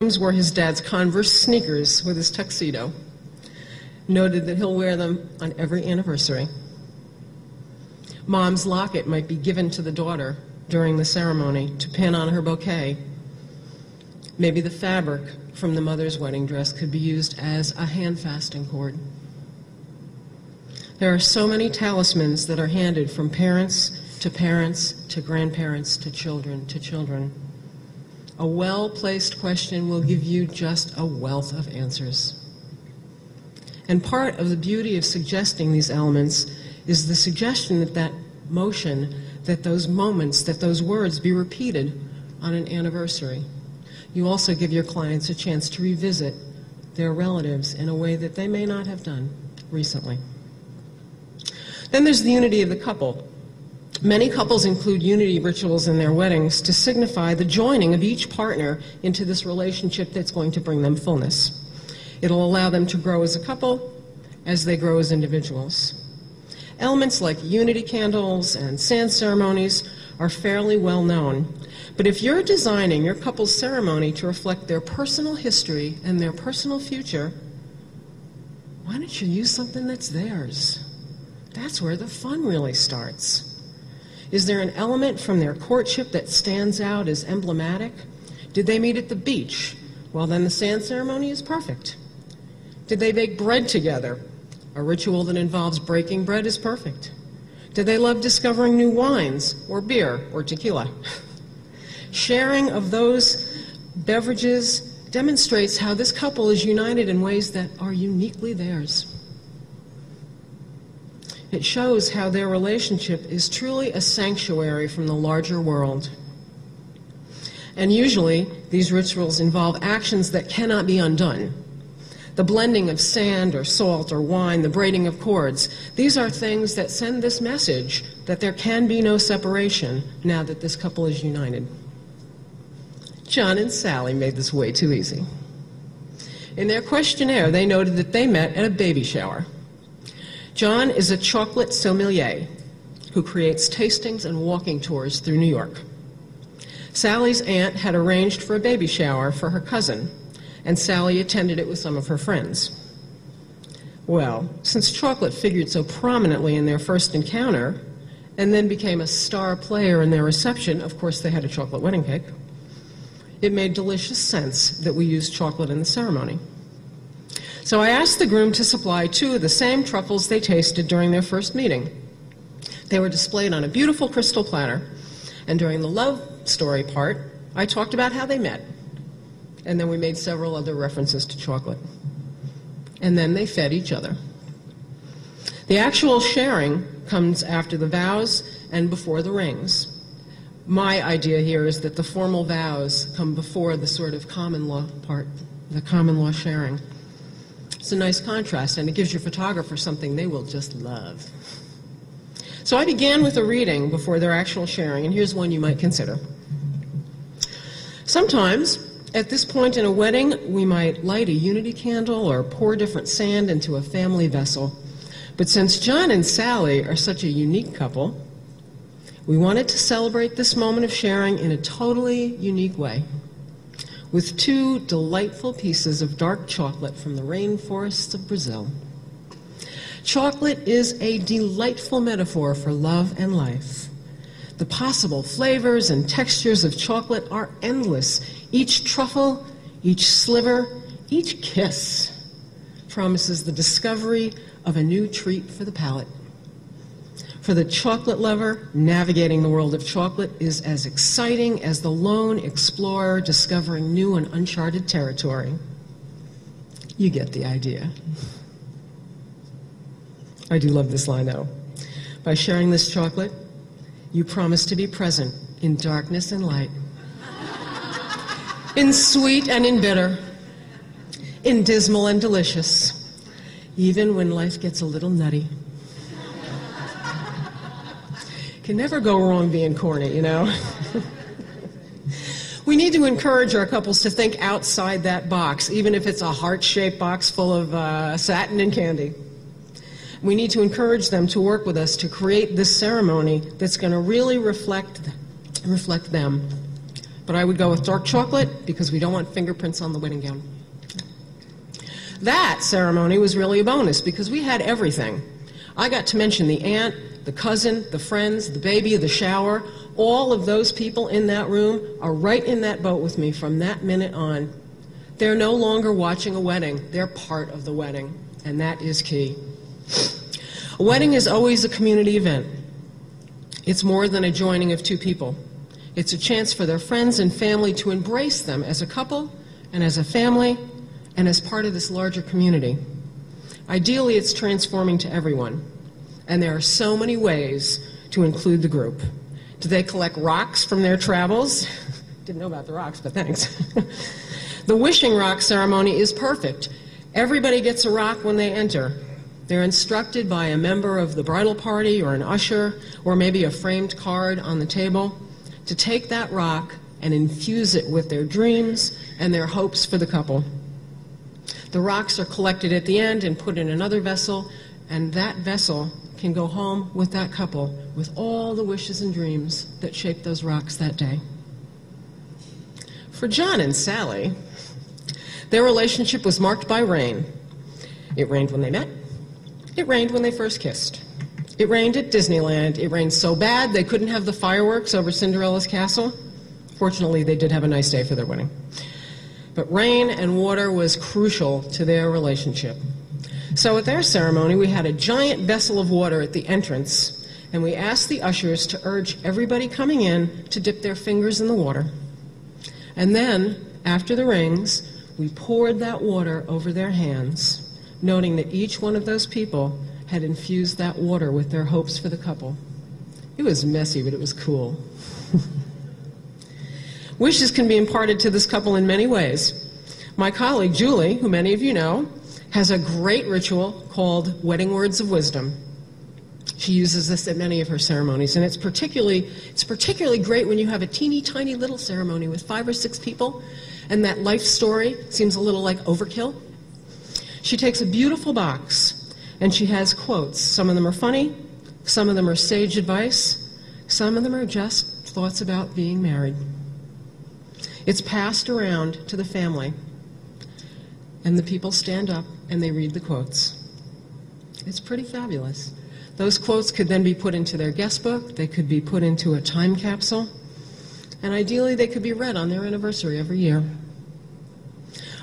James wore his dad's Converse sneakers with his tuxedo, noted that he'll wear them on every anniversary. Mom's locket might be given to the daughter during the ceremony to pin on her bouquet. Maybe the fabric from the mother's wedding dress could be used as a hand-fasting cord. There are so many talismans that are handed from parents to grandparents to children. A well-placed question will give you just a wealth of answers. And part of the beauty of suggesting these elements is the suggestion that that motion, that those moments, that those words be repeated on an anniversary. You also give your clients a chance to revisit their relatives in a way that they may not have done recently. Then there's the unity of the couple. Many couples include unity rituals in their weddings to signify the joining of each partner into this relationship that's going to bring them fullness. It'll allow them to grow as a couple as they grow as individuals. Elements like unity candles and sand ceremonies are fairly well known. But if you're designing your couple's ceremony to reflect their personal history and their personal future, why don't you use something that's theirs? That's where the fun really starts. Is there an element from their courtship that stands out as emblematic? Did they meet at the beach? Well, then the sand ceremony is perfect. Did they bake bread together? A ritual that involves breaking bread is perfect. Did they love discovering new wines or beer or tequila? Sharing of those beverages demonstrates how this couple is united in ways that are uniquely theirs. It shows how their relationship is truly a sanctuary from the larger world. And usually, these rituals involve actions that cannot be undone. The blending of sand or salt or wine, the braiding of cords, these are things that send this message that there can be no separation now that this couple is united. John and Sally made this way too easy. In their questionnaire, they noted that they met at a baby shower. John is a chocolate sommelier who creates tastings and walking tours through New York. Sally's aunt had arranged for a baby shower for her cousin, and Sally attended it with some of her friends. Well, since chocolate figured so prominently in their first encounter, and then became a star player in their reception, of course they had a chocolate wedding cake, it made delicious sense that we use chocolate in the ceremony. So I asked the groom to supply 2 of the same truffles they tasted during their first meeting. They were displayed on a beautiful crystal platter, and during the love story part, I talked about how they met. And then we made several other references to chocolate. And then they fed each other. The actual sharing comes after the vows and before the rings. My idea here is that the formal vows come before the sort of common law part, the common law sharing. It's a nice contrast, and it gives your photographer something they will just love. So I began with a reading before their actual sharing, and here's one you might consider. Sometimes, at this point in a wedding, we might light a unity candle or pour different sand into a family vessel. But since John and Sally are such a unique couple, we wanted to celebrate this moment of sharing in a totally unique way, with 2 delightful pieces of dark chocolate from the rainforests of Brazil. Chocolate is a delightful metaphor for love and life. The possible flavors and textures of chocolate are endless. Each truffle, each sliver, each kiss promises the discovery of a new treat for the palate. For the chocolate lover, navigating the world of chocolate is as exciting as the lone explorer discovering new and uncharted territory. You get the idea. I do love this line, though. By sharing this chocolate, you promise to be present in darkness and light, in sweet and in bitter, in dismal and delicious, even when life gets a little nutty. Can never go wrong being corny, you know? We need to encourage our couples to think outside that box, even if it's a heart-shaped box full of satin and candy. We need to encourage them to work with us to create this ceremony that's going to really reflect them, but I would go with dark chocolate because we don't want fingerprints on the wedding gown. That ceremony was really a bonus because we had everything. I got to mention the aunt, the cousin, the friends, the baby, the shower. All of those people in that room are right in that boat with me from that minute on. They're no longer watching a wedding. They're part of the wedding, and that is key. A wedding is always a community event. It's more than a joining of two people. It's a chance for their friends and family to embrace them as a couple and as a family and as part of this larger community. Ideally, it's transforming to everyone, and there are so many ways to include the group. Do they collect rocks from their travels? Didn't know about the rocks, but thanks. The wishing rock ceremony is perfect. Everybody gets a rock when they enter. They're instructed by a member of the bridal party or an usher or maybe a framed card on the table to take that rock and infuse it with their dreams and their hopes for the couple. The rocks are collected at the end and put in another vessel, and that vessel can go home with that couple with all the wishes and dreams that shaped those rocks that day. For John and Sally, their relationship was marked by rain. It rained when they met. It rained when they first kissed. It rained at Disneyland. It rained so bad they couldn't have the fireworks over Cinderella's castle. Fortunately, they did have a nice day for their wedding. But rain and water was crucial to their relationship. So at their ceremony, we had a giant vessel of water at the entrance, and we asked the ushers to urge everybody coming in to dip their fingers in the water. And then, after the rings, we poured that water over their hands, noting that each one of those people had infused that water with their hopes for the couple. It was messy, but it was cool. Wishes can be imparted to this couple in many ways. My colleague, Julie, who many of you know, has a great ritual called Wedding Words of Wisdom. She uses this at many of her ceremonies, and it's particularly great when you have a teeny tiny little ceremony with 5 or 6 people, and that life story seems a little like overkill. She takes a beautiful box, and she has quotes. Some of them are funny, some of them are sage advice, some of them are just thoughts about being married. It's passed around to the family, and the people stand up and they read the quotes. It's pretty fabulous. Those quotes could then be put into their guest book, they could be put into a time capsule, and ideally they could be read on their anniversary every year.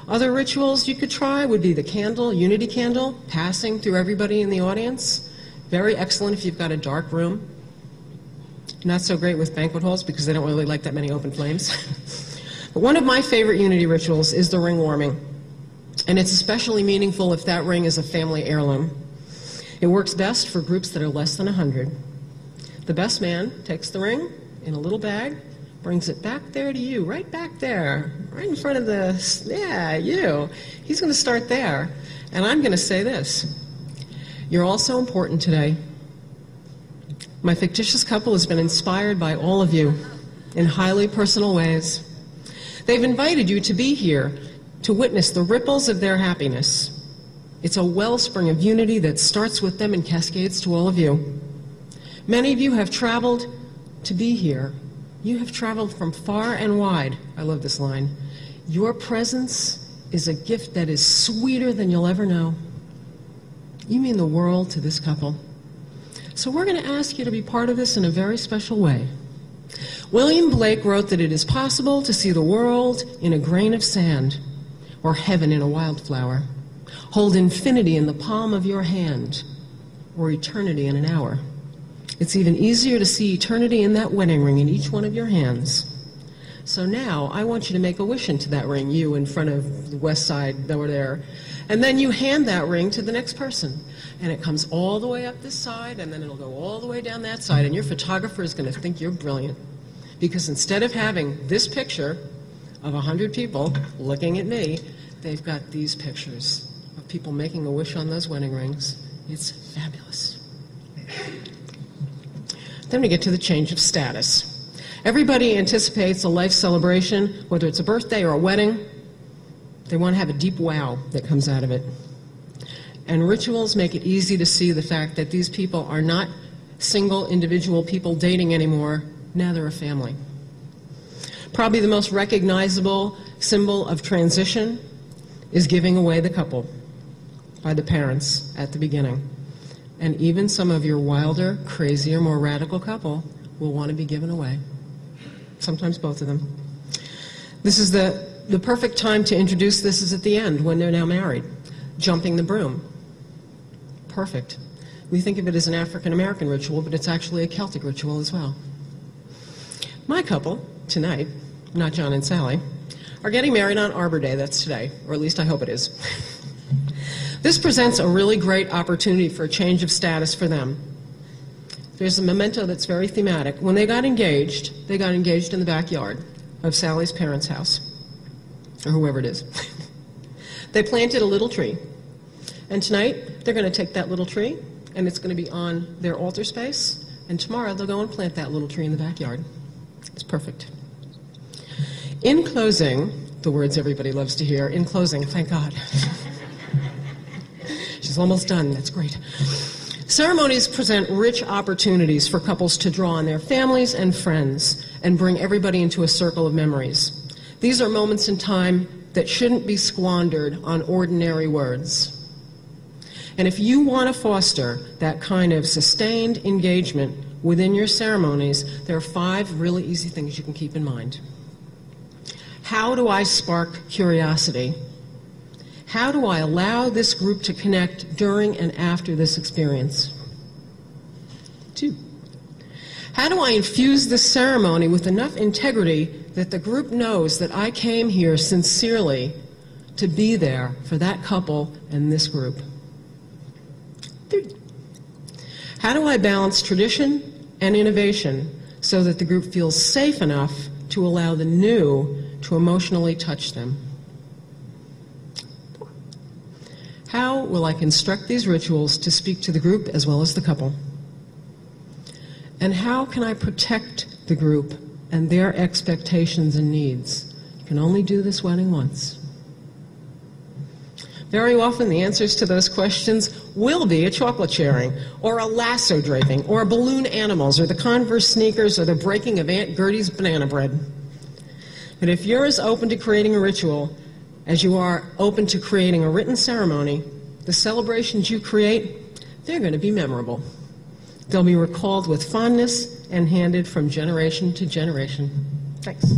Other rituals you could try would be the candle, unity candle, passing through everybody in the audience. Very excellent if you've got a dark room. Not so great with banquet halls because they don't really like that many open flames. But one of my favorite unity rituals is the ring warming. And it's especially meaningful if that ring is a family heirloom. It works best for groups that are less than 100. The best man takes the ring in a little bag, brings it back there to you, right back there, right in front of you. He's going to start there. And I'm going to say this. You're all so important today. My fictitious couple has been inspired by all of you in highly personal ways. They've invited you to be here to witness the ripples of their happiness. It's a wellspring of unity that starts with them and cascades to all of you. Many of you have traveled to be here. You have traveled from far and wide. I love this line. Your presence is a gift that is sweeter than you'll ever know. You mean the world to this couple. So we're going to ask you to be part of this in a very special way. William Blake wrote that it is possible to see the world in a grain of sand or heaven in a wildflower. Hold infinity in the palm of your hand or eternity in an hour. It's even easier to see eternity in that wedding ring in each one of your hands. So now I want you to make a wish into that ring, you in front of the west side over there. And then you hand that ring to the next person. And it comes all the way up this side, and then it'll go all the way down that side. And your photographer is going to think you're brilliant. Because instead of having this picture of 100 people looking at me, they've got these pictures of people making a wish on those wedding rings. It's fabulous. Then we get to the change of status. Everybody anticipates a life celebration, whether it's a birthday or a wedding. They want to have a deep wow that comes out of it. And rituals make it easy to see the fact that these people are not single individual people dating anymore. Now they're a family. Probably the most recognizable symbol of transition is giving away the couple by the parents at the beginning. And even some of your wilder, crazier, more radical couple will want to be given away. Sometimes both of them. This is the perfect time to introduce this is at the end, when they're now married. Jumping the broom. Perfect. We think of it as an African-American ritual, but it's actually a Celtic ritual as well. My couple, tonight, not John and Sally, are getting married on Arbor Day. That's today, or at least I hope it is. This presents a really great opportunity for a change of status for them. There's a memento that's very thematic. When they got engaged in the backyard of Sally's parents' house, or whoever it is. They planted a little tree. And tonight, they're going to take that little tree, and it's going to be on their altar space, and tomorrow they'll go and plant that little tree in the backyard. It's perfect. In closing, the words everybody loves to hear, in closing, thank God. She's almost done, that's great. Ceremonies present rich opportunities for couples to draw on their families and friends and bring everybody into a circle of memories. These are moments in time that shouldn't be squandered on ordinary words. And if you want to foster that kind of sustained engagement within your ceremonies, there are 5 really easy things you can keep in mind. How do I spark curiosity? How do I allow this group to connect during and after this experience? 2, how do I infuse this ceremony with enough integrity that the group knows that I came here sincerely to be there for that couple and this group? 3, how do I balance tradition and innovation so that the group feels safe enough to allow the new to emotionally touch them? 4, how will I construct these rituals to speak to the group as well as the couple? And how can I protect the group and their expectations and needs? You can only do this wedding once. Very often the answers to those questions will be a chocolate sharing, or a lasso draping, or balloon animals, or the Converse sneakers, or the breaking of Aunt Gertie's banana bread. But if you're as open to creating a ritual as you are open to creating a written ceremony, the celebrations you create, they're going to be memorable. They'll be recalled with fondness and handed from generation to generation. Thanks.